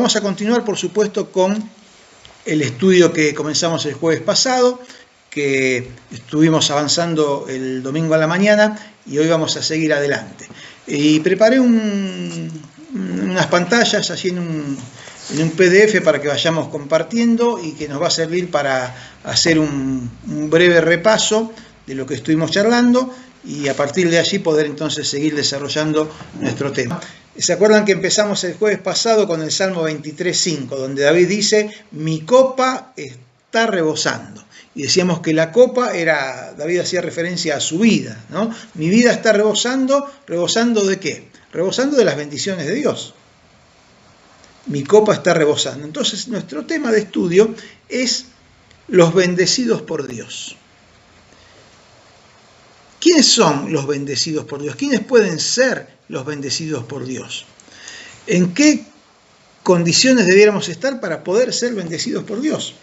vamos a continuar, por supuesto, con el estudio que comenzamos el jueves pasado, que estuvimos avanzando el domingo a la mañana y hoy vamos a seguir adelante. Y preparé unas pantallas allí en un PDF para que vayamos compartiendo y que nos va a servir para hacer un breve repaso de lo que estuvimos charlando y a partir de allí poder entonces seguir desarrollando nuestro tema. ¿Se acuerdan que empezamos el jueves pasado con el Salmo 23:5, donde David dice, mi copa está rebosando? Y decíamos que la copa David hacía referencia a su vida, ¿no? Mi vida está rebosando, ¿rebosando de qué? Rebosando de las bendiciones de Dios. Mi copa está rebosando. Entonces, nuestro tema de estudio es los bendecidos por Dios. ¿Quiénes son los bendecidos por Dios? ¿Quiénes pueden ser los bendecidos por Dios? ¿En qué condiciones debiéramos estar para poder ser bendecidos por Dios?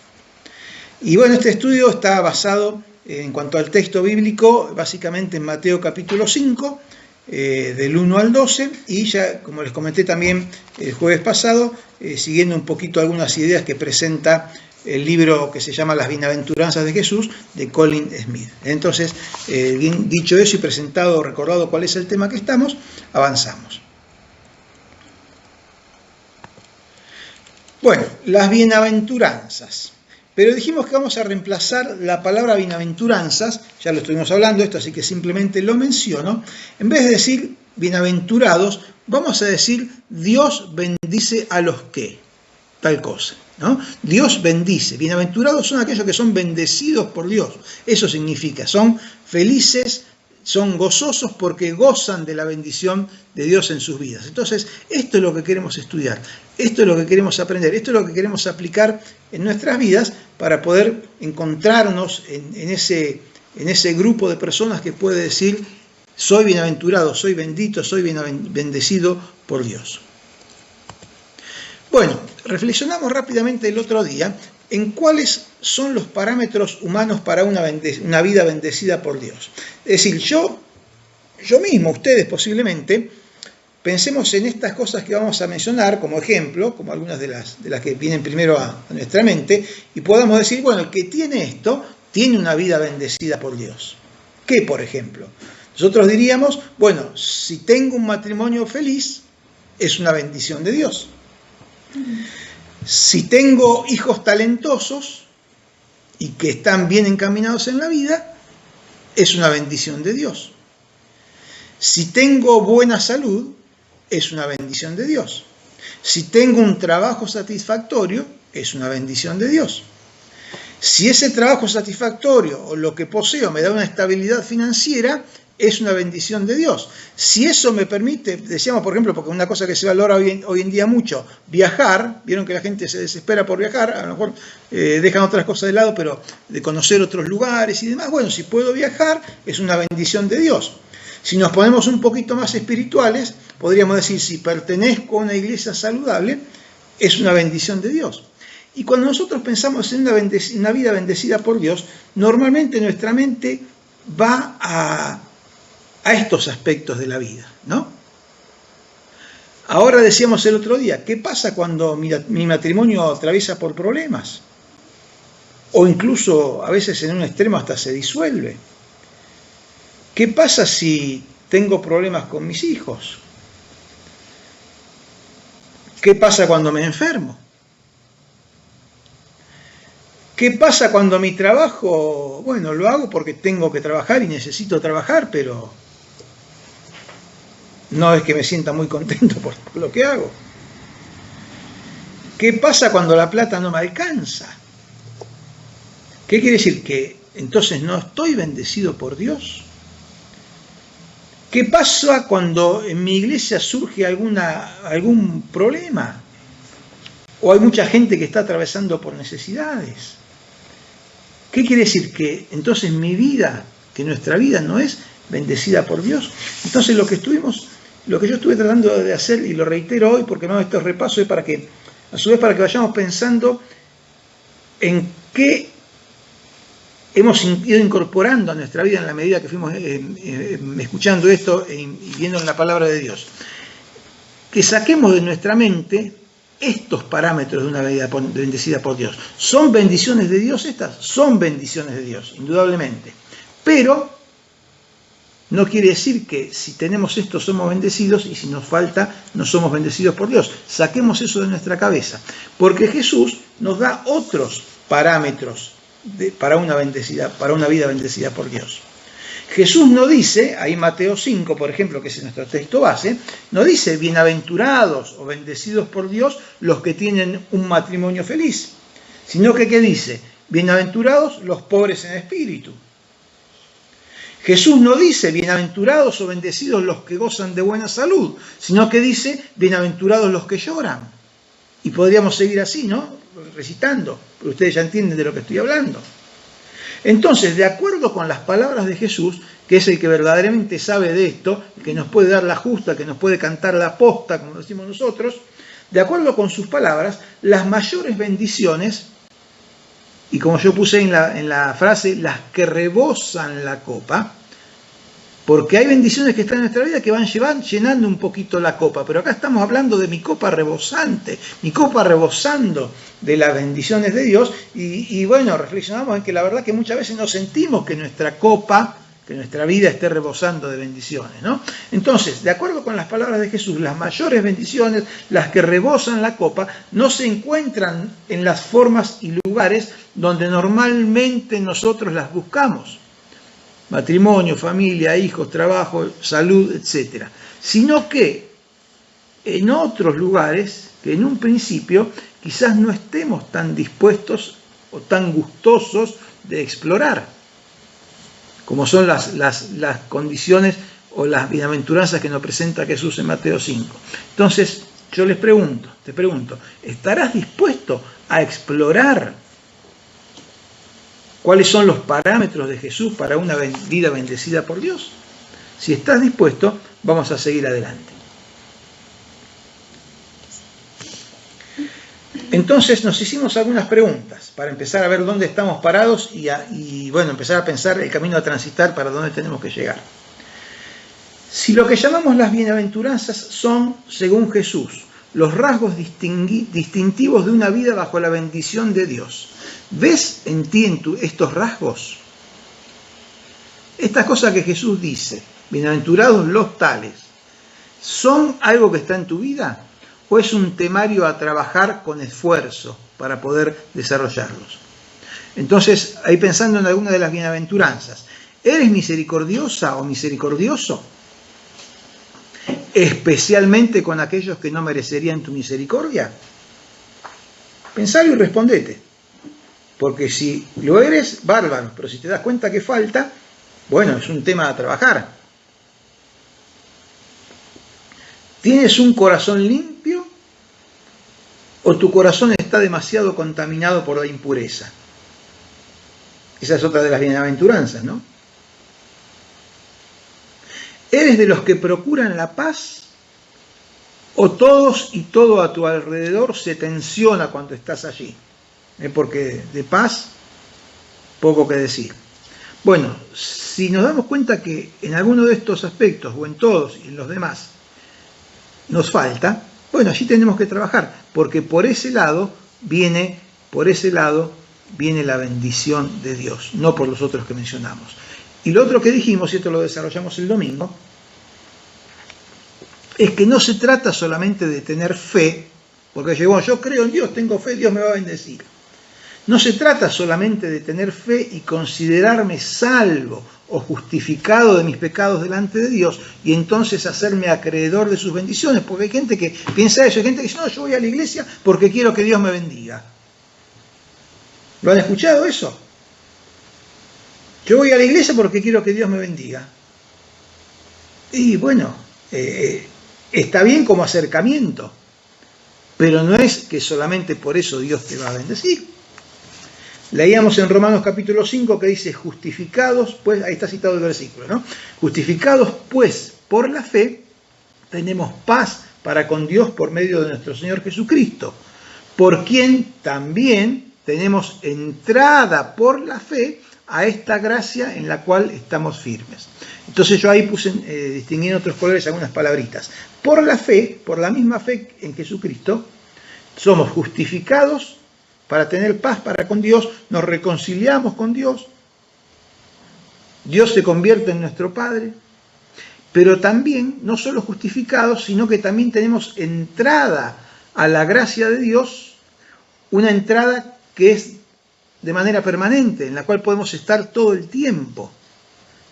Y bueno, este estudio está basado en cuanto al texto bíblico, básicamente en Mateo capítulo 5, del 1 al 12, y ya, como les comenté también el jueves pasado, siguiendo un poquito algunas ideas que presenta el libro que se llama Las Bienaventuranzas de Jesús, de Colin Smith. Entonces, dicho eso y recordado cuál es el tema que estamos, avanzamos. Bueno, las bienaventuranzas. Pero dijimos que vamos a reemplazar la palabra bienaventuranzas, ya lo estuvimos hablando esto, así que simplemente lo menciono. En vez de decir bienaventurados, vamos a decir Dios bendice a los que, tal cosa, ¿no? Dios bendice. Bienaventurados son aquellos que son bendecidos por Dios. Eso significa, son felices, son gozosos porque gozan de la bendición de Dios en sus vidas. Entonces, esto es lo que queremos estudiar, esto es lo que queremos aprender, esto es lo que queremos aplicar en nuestras vidas para poder encontrarnos en ese grupo de personas que puede decir, soy bienaventurado, soy bendito, soy bendecido por Dios. Bueno, reflexionamos rápidamente el otro día en cuáles son los parámetros humanos para una vida bendecida por Dios. Es decir, yo mismo, ustedes posiblemente, pensemos en estas cosas que vamos a mencionar como ejemplo, como algunas de las que vienen primero a nuestra mente, y podamos decir, bueno, el que tiene esto, tiene una vida bendecida por Dios. ¿Qué, por ejemplo? Nosotros diríamos, bueno, si tengo un matrimonio feliz, es una bendición de Dios. Si tengo hijos talentosos y que están bien encaminados en la vida, es una bendición de Dios. Si tengo buena salud, es una bendición de Dios. Si tengo un trabajo satisfactorio, es una bendición de Dios. Si ese trabajo satisfactorio o lo que poseo me da una estabilidad financiera, es una bendición de Dios. Si eso me permite, decíamos por ejemplo, porque una cosa que se valora hoy en día mucho, viajar, vieron que la gente se desespera por viajar, a lo mejor dejan otras cosas de lado, pero de conocer otros lugares y demás, bueno, si puedo viajar, es una bendición de Dios. Si nos ponemos un poquito más espirituales, podríamos decir, si pertenezco a una iglesia saludable, es una bendición de Dios. Y cuando nosotros pensamos en una vida bendecida por Dios, normalmente nuestra mente va a estos aspectos de la vida, ¿no? Ahora decíamos el otro día, ¿qué pasa cuando mi matrimonio atraviesa por problemas? O incluso a veces en un extremo hasta se disuelve. ¿Qué pasa si tengo problemas con mis hijos? ¿Qué pasa cuando me enfermo? ¿Qué pasa cuando mi trabajo, bueno, lo hago porque tengo que trabajar y necesito trabajar, pero no es que me sienta muy contento por lo que hago? ¿Qué pasa cuando la plata no me alcanza? ¿Qué quiere decir? ¿Que entonces no estoy bendecido por Dios? ¿Qué pasa cuando en mi iglesia surge algún problema? ¿O hay mucha gente que está atravesando por necesidades? ¿Qué quiere decir? Que entonces mi vida, que nuestra vida no es bendecida por Dios. Entonces lo que yo estuve tratando de hacer, y lo reitero hoy porque no estos repasos, es para que, a su vez, para que vayamos pensando en qué hemos ido incorporando a nuestra vida en la medida que fuimos escuchando esto y viendo en la palabra de Dios. Que saquemos de nuestra mente estos parámetros de una vida bendecida por Dios. ¿Son bendiciones de Dios estas? Son bendiciones de Dios, indudablemente. Pero no quiere decir que si tenemos esto somos bendecidos y si nos falta no somos bendecidos por Dios. Saquemos eso de nuestra cabeza. Porque Jesús nos da otros parámetros para una vida bendecida por Dios. Jesús no dice, ahí Mateo 5, por ejemplo, que es nuestro texto base, no dice bienaventurados o bendecidos por Dios los que tienen un matrimonio feliz, sino que ¿qué dice? Bienaventurados los pobres en espíritu. Jesús no dice bienaventurados o bendecidos los que gozan de buena salud, sino que dice bienaventurados los que lloran. Y podríamos seguir así, ¿no? Recitando, pero ustedes ya entienden de lo que estoy hablando. Entonces, de acuerdo con las palabras de Jesús, que es el que verdaderamente sabe de esto, que nos puede dar la justa, que nos puede cantar la posta, como decimos nosotros, de acuerdo con sus palabras, las mayores bendiciones, y como yo puse en la frase, las que rebosan la copa, porque hay bendiciones que están en nuestra vida que van llenando un poquito la copa, pero acá estamos hablando de mi copa rebosante, mi copa rebosando de las bendiciones de Dios, y bueno, reflexionamos en que la verdad que muchas veces no sentimos que nuestra copa, que nuestra vida esté rebosando de bendiciones, ¿no? Entonces, de acuerdo con las palabras de Jesús, las mayores bendiciones, las que rebosan la copa, no se encuentran en las formas y lugares donde normalmente nosotros las buscamos. Matrimonio, familia, hijos, trabajo, salud, etc. Sino que en otros lugares que en un principio quizás no estemos tan dispuestos o tan gustosos de explorar, como son las condiciones o las bienaventuranzas que nos presenta Jesús en Mateo 5. Entonces, yo te pregunto, ¿estarás dispuesto a explorar cuáles son los parámetros de Jesús para una vida bendecida por Dios? Si estás dispuesto, vamos a seguir adelante. Entonces nos hicimos algunas preguntas para empezar a ver dónde estamos parados y bueno, empezar a pensar el camino a transitar para dónde tenemos que llegar. Si lo que llamamos las bienaventuranzas son, según Jesús, los rasgos distintivos de una vida bajo la bendición de Dios, ¿ves en ti estos rasgos? Estas cosas que Jesús dice, bienaventurados los tales, ¿son algo que está en tu vida? ¿O es un temario a trabajar con esfuerzo para poder desarrollarlos? Entonces, ahí pensando en alguna de las bienaventuranzas, ¿eres misericordiosa o misericordioso? ¿Especialmente con aquellos que no merecerían tu misericordia? Pensalo y respondete. Porque si lo eres, bárbaro, pero si te das cuenta que falta, bueno, es un tema a trabajar. ¿Tienes un corazón limpio o tu corazón está demasiado contaminado por la impureza? Esa es otra de las bienaventuranzas, ¿no? ¿Eres de los que procuran la paz o todos y todo a tu alrededor se tensiona cuando estás allí? Porque de paz, poco que decir. Bueno, si nos damos cuenta que en alguno de estos aspectos, o en todos y en los demás, nos falta, bueno, allí tenemos que trabajar, porque por ese lado viene la bendición de Dios, no por los otros que mencionamos. Y lo otro que dijimos, y esto lo desarrollamos el domingo, es que no se trata solamente de tener fe, porque yo creo en Dios, tengo fe, Dios me va a bendecir. No se trata solamente de tener fe y considerarme salvo o justificado de mis pecados delante de Dios y entonces hacerme acreedor de sus bendiciones, porque hay gente que piensa eso, hay gente que dice, no, yo voy a la iglesia porque quiero que Dios me bendiga. ¿Lo han escuchado eso? Yo voy a la iglesia porque quiero que Dios me bendiga. Y bueno, está bien como acercamiento, pero no es que solamente por eso Dios te va a bendecir. Leíamos en Romanos capítulo 5 que dice, justificados, pues, ahí está citado el versículo, ¿no? Justificados, pues, por la fe, tenemos paz para con Dios por medio de nuestro Señor Jesucristo, por quien también tenemos entrada por la fe a esta gracia en la cual estamos firmes. Entonces yo ahí puse, distinguí en otros colores algunas palabritas. Por la fe, por la misma fe en Jesucristo, Somos justificados para tener paz para con Dios, nos reconciliamos con Dios, Dios se convierte en nuestro Padre, pero también no solo justificados, sino que también tenemos entrada a la gracia de Dios, una entrada que es de manera permanente, en la cual podemos estar todo el tiempo.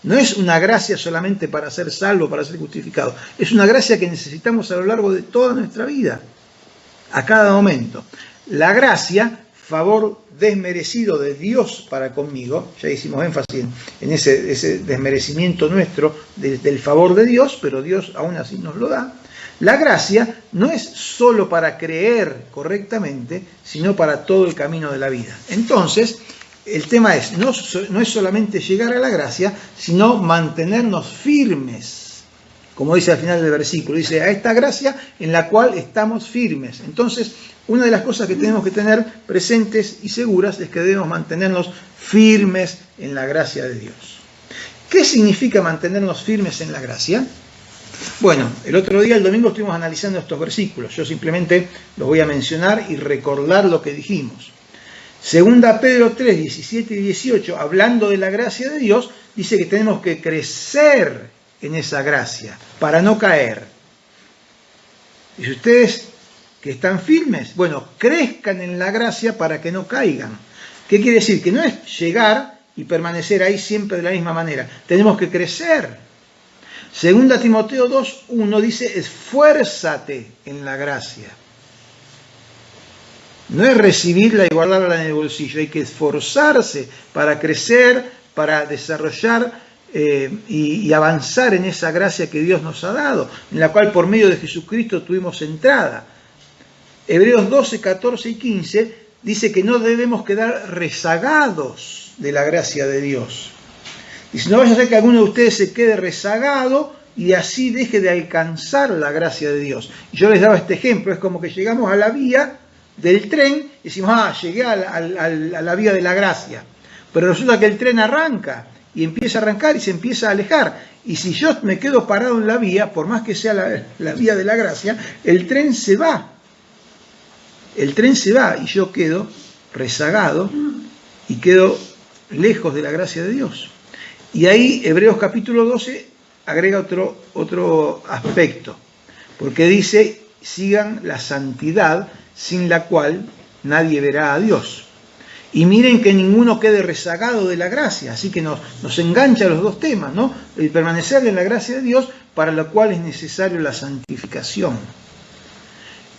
No es una gracia solamente para ser salvo, para ser justificado, es una gracia que necesitamos a lo largo de toda nuestra vida, a cada momento. La gracia, favor desmerecido de Dios para conmigo, ya hicimos énfasis en ese desmerecimiento nuestro del favor de Dios, pero Dios aún así nos lo da. La gracia no es solo para creer correctamente, sino para todo el camino de la vida. Entonces, el tema es, no es solamente llegar a la gracia, sino mantenernos firmes. Como dice al final del versículo, dice, a esta gracia en la cual estamos firmes. Entonces, una de las cosas que tenemos que tener presentes y seguras es que debemos mantenernos firmes en la gracia de Dios. ¿Qué significa mantenernos firmes en la gracia? Bueno, el otro día, el domingo, estuvimos analizando estos versículos. Yo simplemente los voy a mencionar y recordar lo que dijimos. Segunda Pedro 3, 17 y 18, hablando de la gracia de Dios, dice que tenemos que crecer en esa gracia para no caer. Y si ustedes que están firmes, bueno, crezcan en la gracia para que no caigan. ¿Qué quiere decir? Que no es llegar y permanecer ahí siempre de la misma manera. Tenemos que crecer. Segunda Timoteo 2, 1 dice, esfuérzate en la gracia. No es recibirla y guardarla en el bolsillo, hay que esforzarse para crecer, para desarrollar y avanzar en esa gracia que Dios nos ha dado, en la cual por medio de Jesucristo tuvimos entrada. Hebreos 12, 14 y 15 dice que no debemos quedar rezagados de la gracia de Dios. Dice, no vaya a ser que alguno de ustedes se quede rezagado y así deje de alcanzar la gracia de Dios. Y yo les daba este ejemplo, es como que llegamos a la vía del tren y decimos, llegué a la vía de la gracia. Pero resulta que el tren arranca y empieza a arrancar y se empieza a alejar. Y si yo me quedo parado en la vía, por más que sea la vía de la gracia, el tren se va. El tren se va y yo quedo rezagado y quedo lejos de la gracia de Dios. Y ahí Hebreos capítulo 12 agrega otro aspecto, porque dice, sigan la santidad sin la cual nadie verá a Dios. Y miren que ninguno quede rezagado de la gracia, así que nos engancha los dos temas, ¿no? El permanecer en la gracia de Dios, para lo cual es necesario la santificación.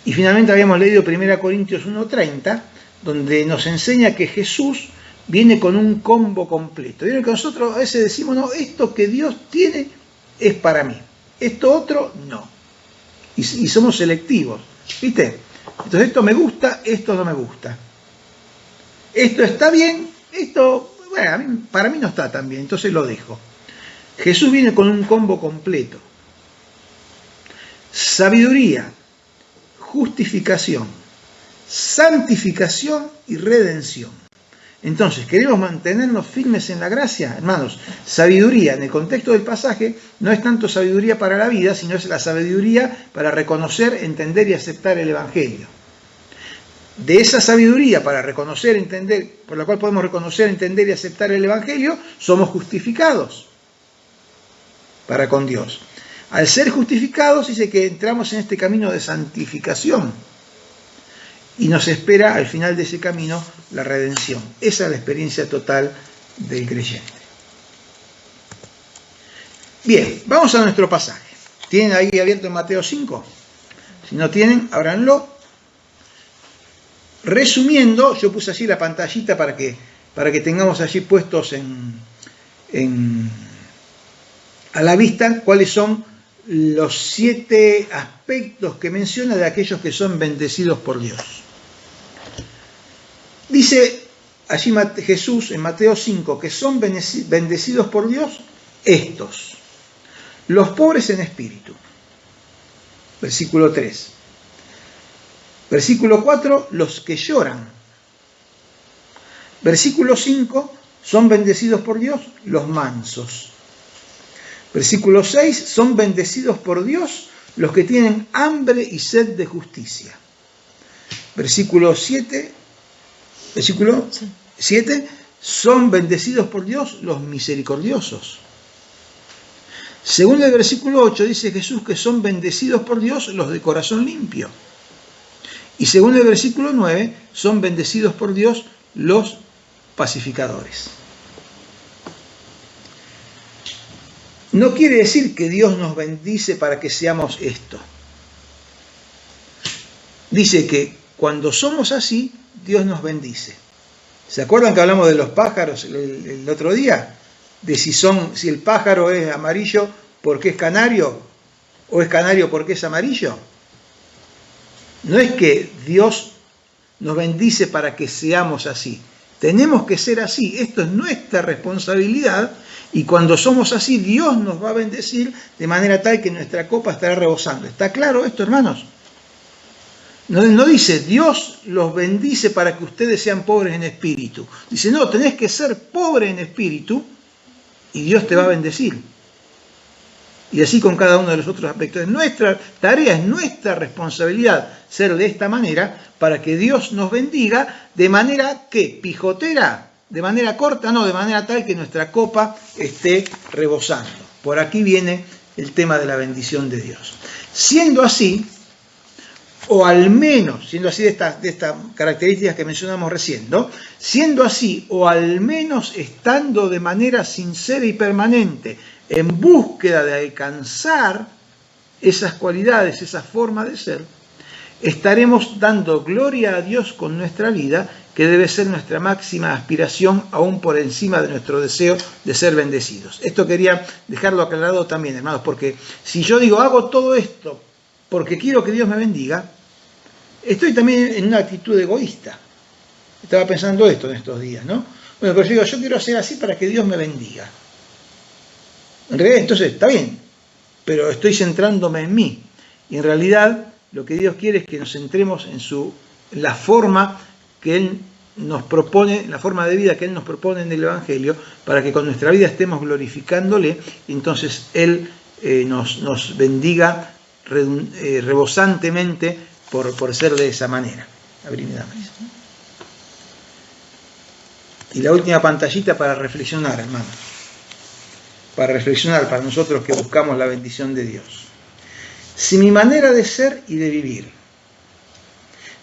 Y finalmente habíamos leído 1 Corintios 1:30, donde nos enseña que Jesús viene con un combo completo. Vieron que nosotros a veces decimos, no, esto que Dios tiene es para mí, esto otro no. Y somos selectivos, ¿viste? Entonces esto me gusta, esto no me gusta. Esto está bien, esto, bueno, para mí no está tan bien, entonces lo dejo. Jesús viene con un combo completo. Sabiduría, justificación, santificación y redención. Entonces, ¿queremos mantenernos firmes en la gracia? Hermanos, sabiduría, en el contexto del pasaje, no es tanto sabiduría para la vida, sino es la sabiduría para reconocer, entender y aceptar el Evangelio. De esa sabiduría para reconocer, entender, por la cual podemos reconocer, entender y aceptar el Evangelio, somos justificados para con Dios. Al ser justificados, dice que entramos en este camino de santificación. Y nos espera al final de ese camino la redención. Esa es la experiencia total del creyente. Bien, vamos a nuestro pasaje. ¿Tienen ahí abierto en Mateo 5? Si no tienen, ábranlo. Resumiendo, yo puse allí la pantallita para que tengamos allí puestos a la vista cuáles son los 7 aspectos que menciona de aquellos que son bendecidos por Dios. Dice allí Jesús en Mateo 5 que son bendecidos por Dios estos, los pobres en espíritu, versículo 3. Versículo 4, los que lloran. Versículo 5, son bendecidos por Dios los mansos. Versículo 6, son bendecidos por Dios los que tienen hambre y sed de justicia. versículo 7, son bendecidos por Dios los misericordiosos. Según el versículo 8 dice Jesús que son bendecidos por Dios los de corazón limpio. Y según el versículo 9 son bendecidos por Dios los pacificadores. No quiere decir que Dios nos bendice para que seamos esto. Dice que cuando somos así, Dios nos bendice. ¿Se acuerdan que hablamos de los pájaros el otro día? De si el pájaro es amarillo porque es canario, o es canario porque es amarillo. No es que Dios nos bendice para que seamos así. Tenemos que ser así. Esto es nuestra responsabilidad. Y cuando somos así, Dios nos va a bendecir de manera tal que nuestra copa estará rebosando. ¿Está claro esto, hermanos? No dice, Dios los bendice para que ustedes sean pobres en espíritu. Dice, no, tenés que ser pobre en espíritu y Dios te va a bendecir. Y así con cada uno de los otros aspectos. Es nuestra tarea, es nuestra responsabilidad ser de esta manera para que Dios nos bendiga de manera que pijotera, de manera corta, no, de manera tal que nuestra copa esté rebosando. Por aquí viene el tema de la bendición de Dios. Siendo así, o al menos, siendo así de estas características que mencionamos recién, ¿no? Siendo así, o al menos estando de manera sincera y permanente en búsqueda de alcanzar esas cualidades, esa forma de ser, estaremos dando gloria a Dios con nuestra vida, que debe ser nuestra máxima aspiración, aún por encima de nuestro deseo de ser bendecidos. Esto quería dejarlo aclarado también, hermanos, porque si yo digo, hago todo esto porque quiero que Dios me bendiga, estoy también en una actitud egoísta. Estaba pensando esto en estos días, ¿no? Bueno, pero yo digo, yo quiero hacer así para que Dios me bendiga. En realidad, entonces, está bien, pero estoy centrándome en mí. Y en realidad, lo que Dios quiere es que nos centremos en la forma que Él nos propone, la forma de vida que Él nos propone en el Evangelio, para que con nuestra vida estemos glorificándole, y entonces Él nos bendiga rebosantemente por ser de esa manera. Abrime, dame. Y la última pantallita para reflexionar, hermano. Para reflexionar, para nosotros que buscamos la bendición de Dios. Si mi manera de ser y de vivir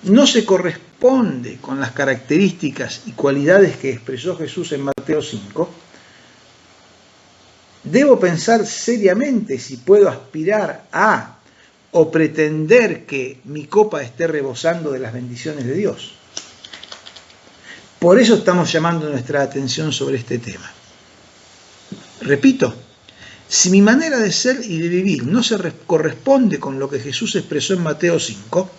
no se corresponde con las características y cualidades que expresó Jesús en Mateo 5, debo pensar seriamente si puedo aspirar a o pretender que mi copa esté rebosando de las bendiciones de Dios. Por eso estamos llamando nuestra atención sobre este tema. Repito, si mi manera de ser y de vivir no se corresponde con lo que Jesús expresó en Mateo 5,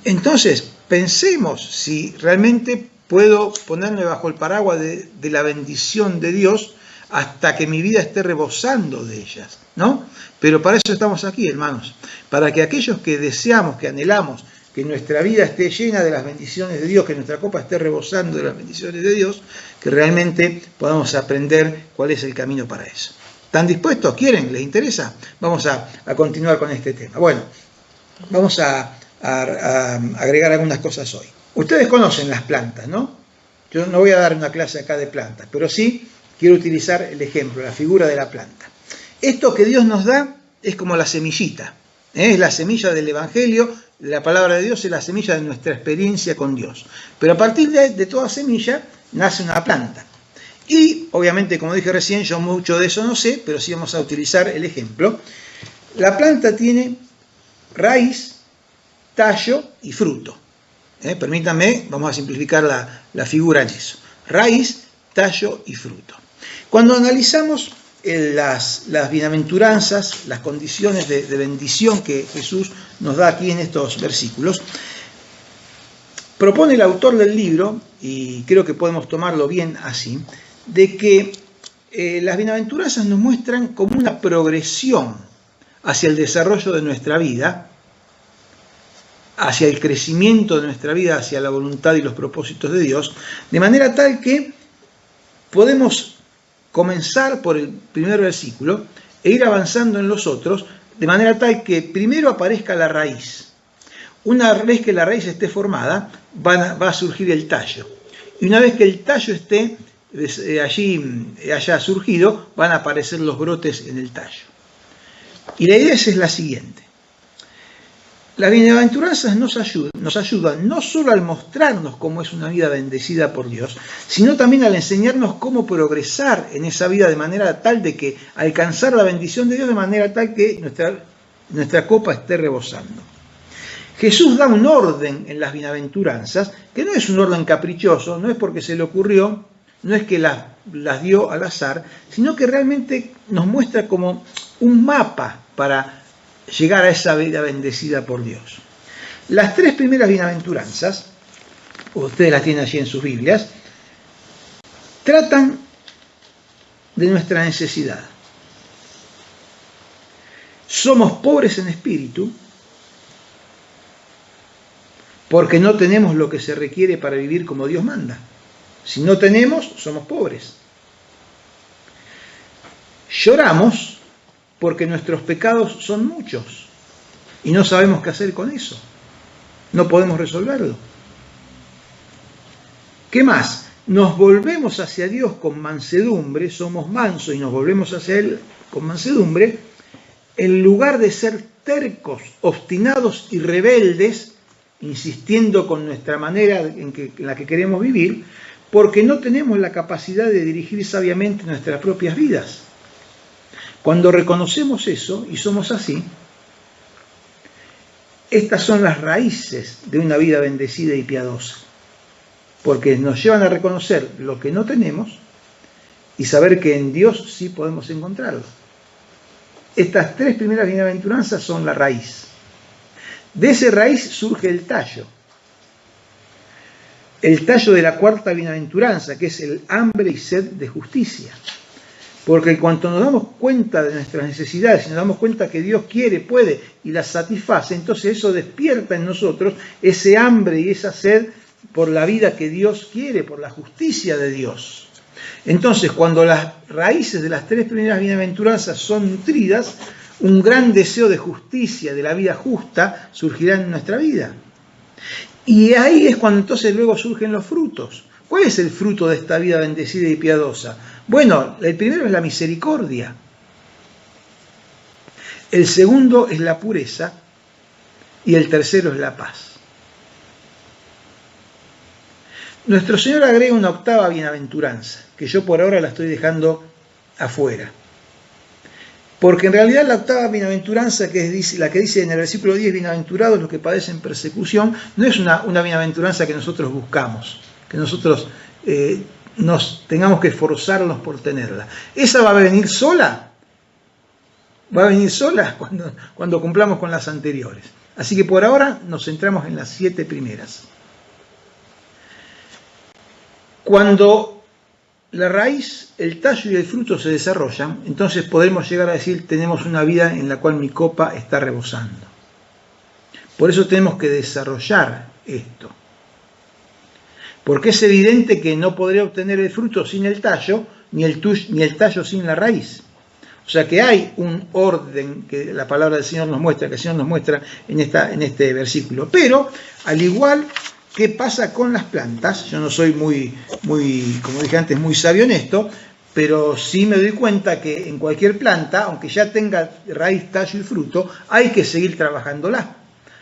entonces pensemos si realmente puedo ponerme bajo el paraguas de la bendición de Dios hasta que mi vida esté rebosando de ellas, ¿no? Pero para eso estamos aquí, hermanos, para que aquellos que deseamos, que anhelamos, que nuestra vida esté llena de las bendiciones de Dios, que nuestra copa esté rebosando de las bendiciones de Dios, que realmente podamos aprender cuál es el camino para eso. ¿Están dispuestos? ¿Quieren? ¿Les interesa? Vamos a continuar con este tema. Bueno, vamos a agregar algunas cosas hoy. Ustedes conocen las plantas, ¿no? Yo no voy a dar una clase acá de plantas, pero sí quiero utilizar el ejemplo, la figura de la planta. Esto que Dios nos da es como la semillita, es la semilla del Evangelio. La palabra de Dios es la semilla de nuestra experiencia con Dios. Pero a partir de toda semilla nace una planta. Y obviamente, como dije recién, yo mucho de eso no sé, pero sí vamos a utilizar el ejemplo. La planta tiene raíz, tallo y fruto. Permítanme, vamos a simplificar la figura en eso. Raíz, tallo y fruto. Cuando analizamos las bienaventuranzas, las condiciones de bendición que Jesús nos da aquí en estos versículos, propone el autor del libro, y creo que podemos tomarlo bien así, de que las bienaventuranzas nos muestran como una progresión hacia el desarrollo de nuestra vida, hacia el crecimiento de nuestra vida, hacia la voluntad y los propósitos de Dios, de manera tal que podemos comenzar por el primer versículo e ir avanzando en los otros, de manera tal que primero aparezca la raíz. Una vez que la raíz esté formada, va a surgir el tallo. Y una vez que el tallo esté allí, haya surgido, van a aparecer los brotes en el tallo. Y la idea es la siguiente. Las bienaventuranzas nos ayudan no solo al mostrarnos cómo es una vida bendecida por Dios, sino también al enseñarnos cómo progresar en esa vida de manera tal de que alcanzar la bendición de Dios de manera tal que nuestra copa esté rebosando. Jesús da un orden en las bienaventuranzas, que no es un orden caprichoso, no es porque se le ocurrió, no es que las dio al azar, sino que realmente nos muestra como un mapa para llegar a esa vida bendecida por Dios. Las 3 primeras bienaventuranzas, ustedes las tienen allí en sus Biblias, tratan de nuestra necesidad. Somos pobres en espíritu porque no tenemos lo que se requiere para vivir como Dios manda. Si no tenemos, somos pobres. Lloramos porque nuestros pecados son muchos y no sabemos qué hacer con eso. No podemos resolverlo. ¿Qué más? Nos volvemos hacia Dios con mansedumbre, somos mansos y nos volvemos hacia Él con mansedumbre, en lugar de ser tercos, obstinados y rebeldes, insistiendo con nuestra manera en la que queremos vivir, porque no tenemos la capacidad de dirigir sabiamente nuestras propias vidas. Cuando reconocemos eso y somos así, estas son las raíces de una vida bendecida y piadosa, porque nos llevan a reconocer lo que no tenemos y saber que en Dios sí podemos encontrarlo. Estas 3 primeras bienaventuranzas son la raíz. De esa raíz surge el tallo. El tallo de la 4ª bienaventuranza, que es el hambre y sed de justicia. Porque en cuanto nos damos cuenta de nuestras necesidades y nos damos cuenta que Dios quiere, puede y las satisface, entonces eso despierta en nosotros ese hambre y esa sed por la vida que Dios quiere, por la justicia de Dios. Entonces, cuando las raíces de las 3 primeras bienaventuranzas son nutridas, un gran deseo de justicia, de la vida justa, surgirá en nuestra vida. Y ahí es cuando entonces luego surgen los frutos. ¿Cuál es el fruto de esta vida bendecida y piadosa? Bueno, el primero es la misericordia. El segundo es la pureza. Y el tercero es la paz. Nuestro Señor agrega una 8ª bienaventuranza, que yo por ahora la estoy dejando afuera. Porque en realidad la 8ª bienaventuranza, que es la que dice en el versículo 10, bienaventurados los que padecen persecución, no es una bienaventuranza que nosotros buscamos, que nosotros nos tengamos que esforzarnos por tenerla. Esa va a venir sola, cuando cumplamos con las anteriores. Así que por ahora nos centramos en las 7 primeras. Cuando la raíz, el tallo y el fruto se desarrollan, entonces podremos llegar a decir, tenemos una vida en la cual mi copa está rebosando. Por eso tenemos que desarrollar esto. Porque es evidente que no podré obtener el fruto sin el tallo, ni el tallo sin la raíz. O sea que hay un orden que la palabra del Señor nos muestra, que el Señor nos muestra en este versículo. Pero, al igual que pasa con las plantas, yo no soy muy, como dije antes, muy sabio en esto, pero sí me doy cuenta que en cualquier planta, aunque ya tenga raíz, tallo y fruto, hay que seguir trabajándola.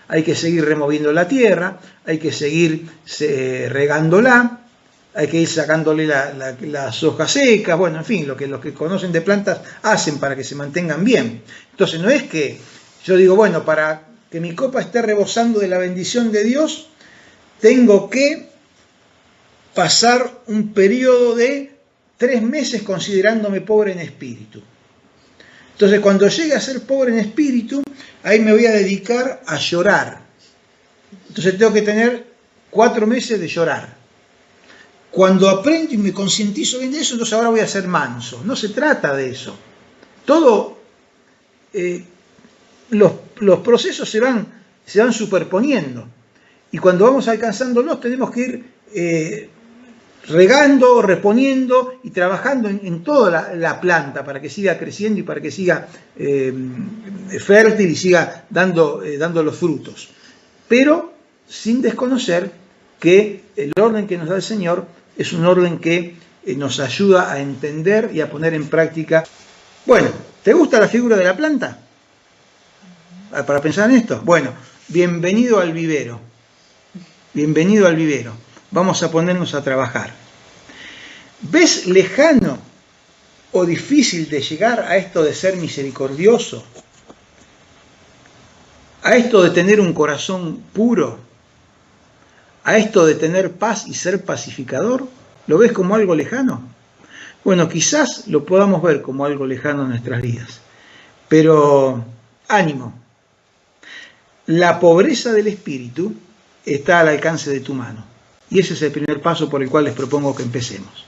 Hay que seguir removiendo la tierra, hay que seguir regándola, hay que ir sacándole las hojas secas, bueno, en fin, lo que los que conocen de plantas hacen para que se mantengan bien. Entonces no es que yo digo, bueno, para que mi copa esté rebosando de la bendición de Dios, tengo que pasar un periodo de 3 meses considerándome pobre en espíritu. Entonces, cuando llegue a ser pobre en espíritu, ahí me voy a dedicar a llorar. Entonces tengo que tener 4 meses de llorar. Cuando aprendo y me concientizo bien de eso, entonces ahora voy a ser manso. No se trata de eso. Todo, los procesos se van superponiendo. Y cuando vamos alcanzándolos, tenemos que ir regando, reponiendo y trabajando en toda la planta para que siga creciendo y para que siga fértil y siga dando los frutos. pero sin desconocer que el orden que nos da el Señor es un orden que nos ayuda a entender y a poner en práctica. Bueno, ¿te gusta la figura de la planta? Para pensar en esto. Bueno, bienvenido al vivero. Bienvenido al vivero. Vamos a ponernos a trabajar. ¿Ves lejano o difícil de llegar a esto de ser misericordioso? A esto de tener un corazón puro, a esto de tener paz y ser pacificador, ¿lo ves como algo lejano? Bueno, quizás lo podamos ver como algo lejano en nuestras vidas, pero ánimo. La pobreza del espíritu está al alcance de tu mano, y ese es el primer paso por el cual les propongo que empecemos.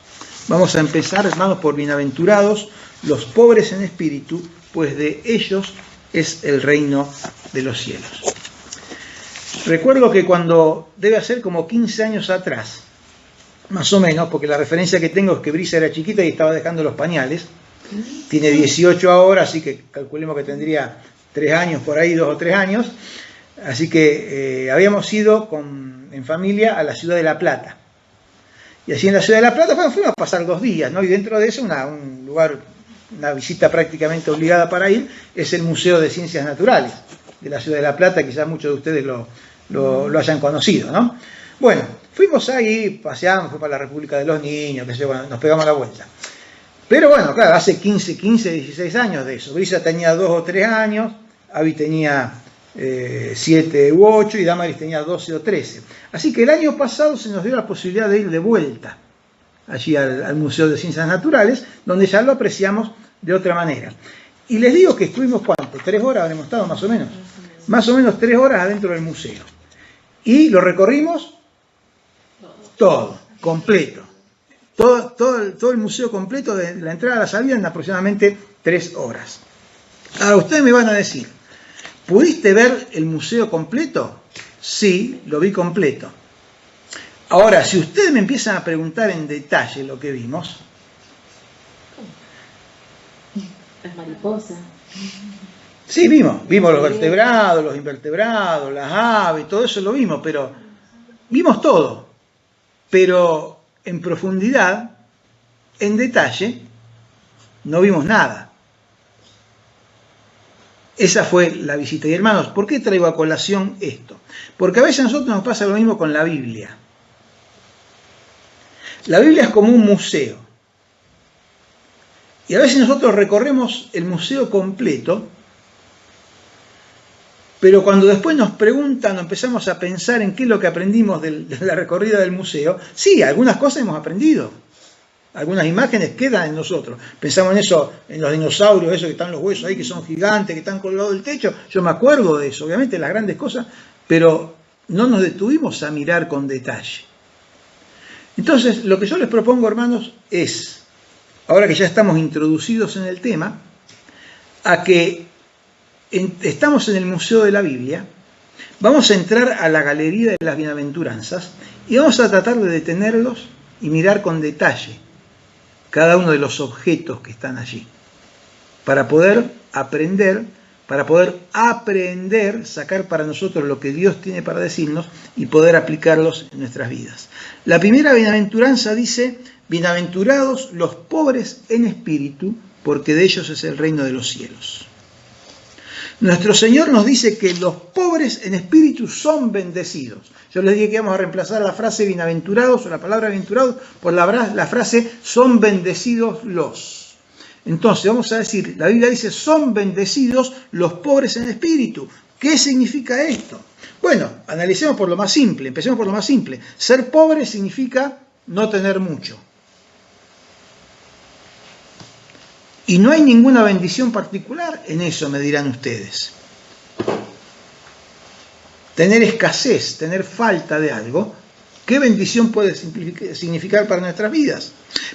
Vamos a empezar, hermanos, por bienaventurados los pobres en espíritu, pues de ellos es el reino de los cielos. Recuerdo que cuando debe ser como 15 años atrás, más o menos, porque la referencia que tengo es que Brisa era chiquita y estaba dejando los pañales, tiene 18 ahora, así que calculemos que tendría 3 años por ahí, 2 o 3 años, así que habíamos ido en familia a la ciudad de La Plata. Y así en la ciudad de La Plata fuimos a pasar 2 días, ¿no? Y dentro de eso un lugar, una visita prácticamente obligada para ir, es el Museo de Ciencias Naturales de la ciudad de La Plata, quizás muchos de ustedes lo hayan conocido, ¿no? Bueno, fuimos ahí, paseamos, fuimos para la República de los Niños, bueno, nos pegamos la vuelta. Pero bueno, claro, hace 15, 16 años de eso. Brisa tenía 2 o 3 años, Avi tenía 7 u 8 y Damaris tenía 12 o 13. Así que el año pasado se nos dio la posibilidad de ir de vuelta allí al Museo de Ciencias Naturales, donde ya lo apreciamos de otra manera. Y les digo que estuvimos, ¿cuánto? 3 horas habremos estado más o menos. Más o menos 3 horas adentro del museo. Y lo recorrimos todo, completo. Todo el museo completo, de la entrada a la salida, en aproximadamente 3 horas. Ahora ustedes me van a decir, ¿pudiste ver el museo completo? Sí, lo vi completo. Ahora, si ustedes me empiezan a preguntar en detalle lo que vimos... Las mariposas. Sí, vimos los vertebrados, los invertebrados, las aves, todo eso lo vimos, pero vimos todo. Pero en profundidad, en detalle, no vimos nada. Esa fue la visita. Y hermanos, ¿por qué traigo a colación esto? Porque a veces a nosotros nos pasa lo mismo con la Biblia. La Biblia es como un museo. Y a veces nosotros recorremos el museo completo, pero cuando después nos preguntan o empezamos a pensar en qué es lo que aprendimos de la recorrida del museo, sí, algunas cosas hemos aprendido. Algunas imágenes quedan en nosotros. Pensamos en eso, en los dinosaurios, esos que están los huesos ahí, que son gigantes, que están colgados del techo. Yo me acuerdo de eso, obviamente, las grandes cosas, pero no nos detuvimos a mirar con detalle. Entonces, lo que yo les propongo, hermanos, es, ahora que ya estamos introducidos en el tema, a que estamos en el Museo de la Biblia, vamos a entrar a la Galería de las Bienaventuranzas y vamos a tratar de detenerlos y mirar con detalle cada uno de los objetos que están allí, para poder aprender, sacar para nosotros lo que Dios tiene para decirnos y poder aplicarlos en nuestras vidas. La primera bienaventuranza dice, bienaventurados los pobres en espíritu, porque de ellos es el reino de los cielos. Nuestro Señor nos dice que los pobres en espíritu son bendecidos. Yo les dije que íbamos a reemplazar la frase bienaventurados o la palabra bienaventurados por la frase son bendecidos los. Entonces vamos a decir, la Biblia dice son bendecidos los pobres en espíritu. ¿Qué significa esto? Bueno, analicemos por lo más simple, empecemos por lo más simple. Ser pobre significa no tener mucho. Y no hay ninguna bendición particular en eso, me dirán ustedes. Tener escasez, tener falta de algo, ¿qué bendición puede significar para nuestras vidas?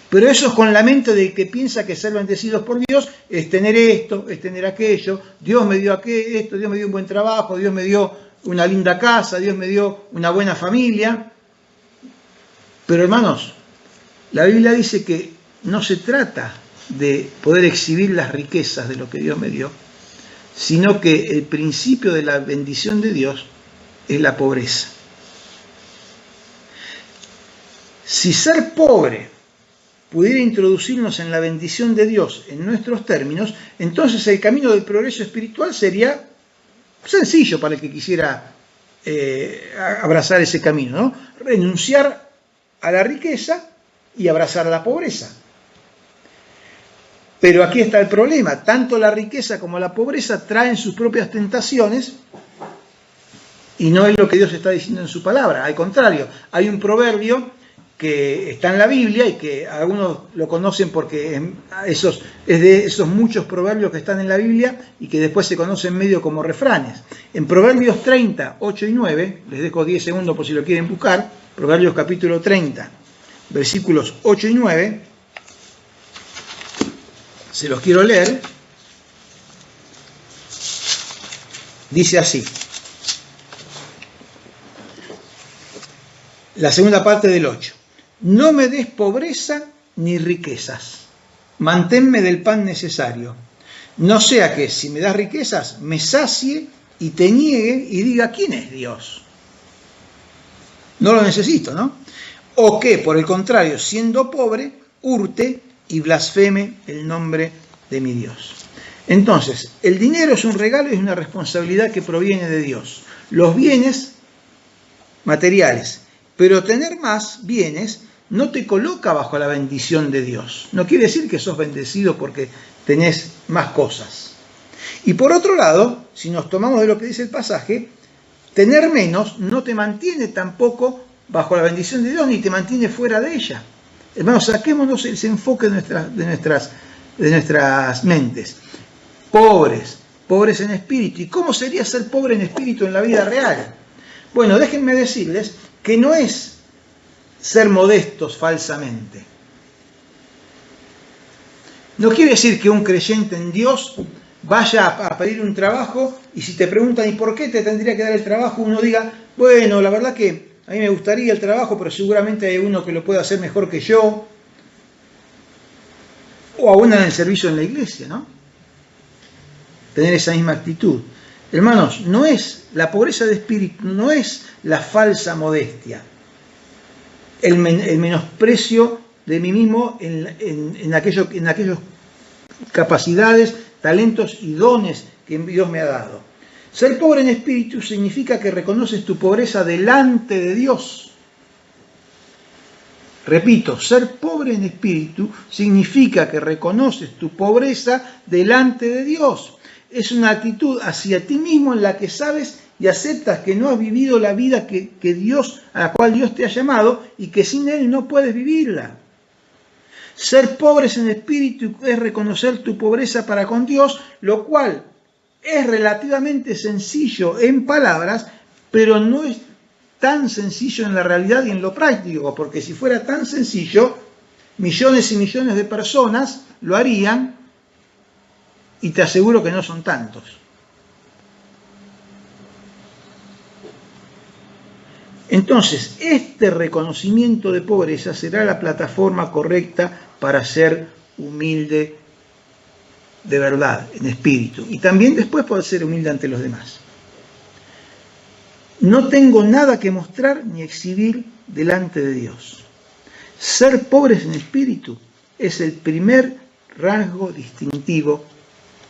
Pero eso es con la mente del que piensa que ser bendecidos por Dios es tener esto, es tener aquello. Dios me dio esto, Dios me dio un buen trabajo, Dios me dio una linda casa, Dios me dio una buena familia. Pero hermanos, la Biblia dice que no se trata de poder exhibir las riquezas de lo que Dios me dio, sino que el principio de la bendición de Dios es la pobreza. Si ser pobre pudiera introducirnos en la bendición de Dios en nuestros términos, entonces el camino del progreso espiritual sería sencillo para el que quisiera abrazar ese camino, ¿no? Renunciar a la riqueza y abrazar la pobreza. Pero aquí está el problema, tanto la riqueza como la pobreza traen sus propias tentaciones y no es lo que Dios está diciendo en su palabra. Al contrario, hay un proverbio que está en la Biblia y que algunos lo conocen porque es de esos muchos proverbios que están en la Biblia y que después se conocen medio como refranes. En Proverbios 30, 8 y 9, les dejo 10 segundos por si lo quieren buscar, Proverbios capítulo 30, versículos 8 y 9, se los quiero leer. Dice así, la segunda parte del 8. No me des pobreza ni riquezas, manténme del pan necesario. No sea que si me das riquezas me sacie y te niegue y diga ¿quién es Dios? No lo necesito, ¿no? O que, por el contrario, siendo pobre, hurte y blasfeme el nombre de mi Dios. Entonces, el dinero es un regalo y es una responsabilidad que proviene de Dios. Los bienes materiales, pero tener más bienes no te coloca bajo la bendición de Dios. No quiere decir que sos bendecido porque tenés más cosas. Y por otro lado, si nos tomamos de lo que dice el pasaje, tener menos no te mantiene tampoco bajo la bendición de Dios ni te mantiene fuera de ella. Hermanos, saquémonos ese enfoque de nuestras mentes. Pobres en espíritu. ¿Y cómo sería ser pobre en espíritu en la vida real? Bueno, déjenme decirles que no es ser modestos falsamente. No quiere decir que un creyente en Dios vaya a pedir un trabajo y si te preguntan ¿y por qué te tendría que dar el trabajo? Uno diga, bueno, la verdad que a mí me gustaría el trabajo, pero seguramente hay uno que lo puede hacer mejor que yo. O aún en el servicio en la iglesia, ¿no? Tener esa misma actitud. Hermanos, no es la pobreza de espíritu, no es la falsa modestia. El menosprecio de mí mismo en aquellas capacidades, talentos y dones que Dios me ha dado. Ser pobre en espíritu significa que reconoces tu pobreza delante de Dios. Repito, ser pobre en espíritu significa que reconoces tu pobreza delante de Dios. Es una actitud hacia ti mismo en la que sabes y aceptas que no has vivido la vida a la cual Dios te ha llamado y que sin Él no puedes vivirla. Ser pobres en espíritu es reconocer tu pobreza para con Dios, lo cual es relativamente sencillo en palabras, pero no es tan sencillo en la realidad y en lo práctico, porque si fuera tan sencillo, millones y millones de personas lo harían y te aseguro que no son tantos. Entonces, este reconocimiento de pobreza será la plataforma correcta para ser humilde de verdad, en espíritu. Y también después poder ser humilde ante los demás. No tengo nada que mostrar ni exhibir delante de Dios. Ser pobres en espíritu es el primer rasgo distintivo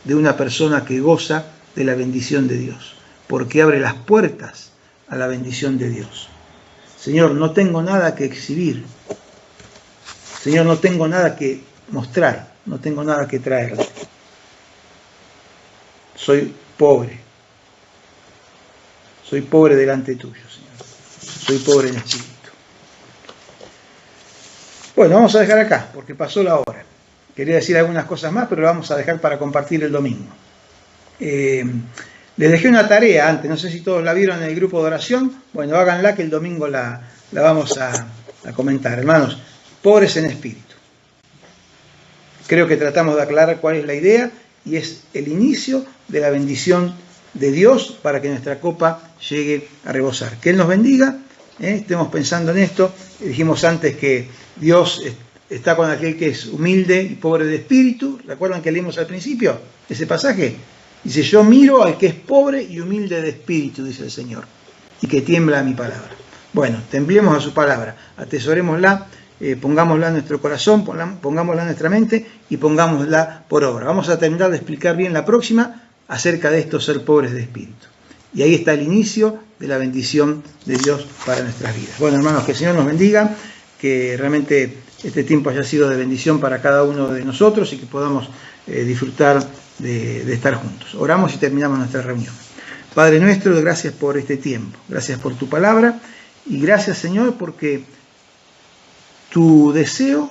de una persona que goza de la bendición de Dios, porque abre las puertas a la bendición de Dios. Señor, no tengo nada que exhibir. Señor, no tengo nada que mostrar, no tengo nada que traerle. Soy pobre. Soy pobre delante tuyo, Señor. Soy pobre en espíritu. Bueno, vamos a dejar acá, porque pasó la hora. Quería decir algunas cosas más, pero lo vamos a dejar para compartir el domingo. Les dejé una tarea antes, no sé si todos la vieron en el grupo de oración. Bueno, háganla que el domingo la vamos a comentar. Hermanos, pobres en espíritu. Creo que tratamos de aclarar cuál es la idea y es el inicio de la bendición de Dios para que nuestra copa llegue a rebosar. Que Él nos bendiga, estemos pensando en esto. Dijimos antes que Dios está con aquel que es humilde y pobre de espíritu. ¿Recuerdan que leímos al principio ese pasaje? Dice, yo miro al que es pobre y humilde de espíritu, dice el Señor. y que tiembla a mi palabra. Bueno, temblemos a su palabra, atesorémosla, pongámosla en nuestro corazón, pongámosla en nuestra mente y pongámosla por obra. Vamos a terminar de explicar bien la próxima acerca de esto, ser pobres de espíritu. Y ahí está el inicio de la bendición de Dios para nuestras vidas. Bueno, hermanos, que el Señor nos bendiga, que realmente este tiempo haya sido de bendición para cada uno de nosotros y que podamos disfrutar de estar juntos. Oramos y terminamos nuestra reunión. Padre nuestro, gracias por este tiempo, gracias por tu palabra y gracias, Señor, porque tu deseo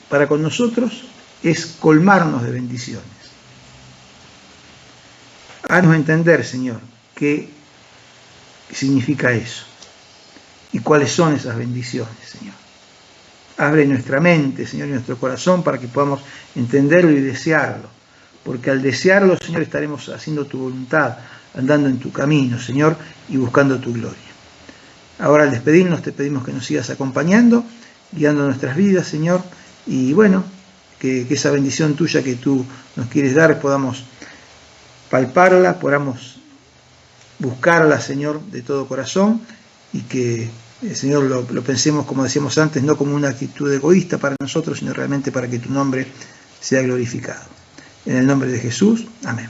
para con nosotros es colmarnos de bendiciones. Haznos entender, Señor, qué significa eso y cuáles son esas bendiciones, Señor. Abre nuestra mente, Señor, y nuestro corazón para que podamos entenderlo y desearlo, porque al desearlo, Señor, estaremos haciendo tu voluntad, andando en tu camino, Señor, y buscando tu gloria. Ahora al despedirnos te pedimos que nos sigas acompañando, guiando nuestras vidas, Señor, y bueno, que esa bendición tuya que tú nos quieres dar podamos palparla, podamos buscarla, Señor, de todo corazón, y que, Señor, lo pensemos, como decíamos antes, no como una actitud egoísta para nosotros, sino realmente para que tu nombre sea glorificado. En el nombre de Jesús, amén.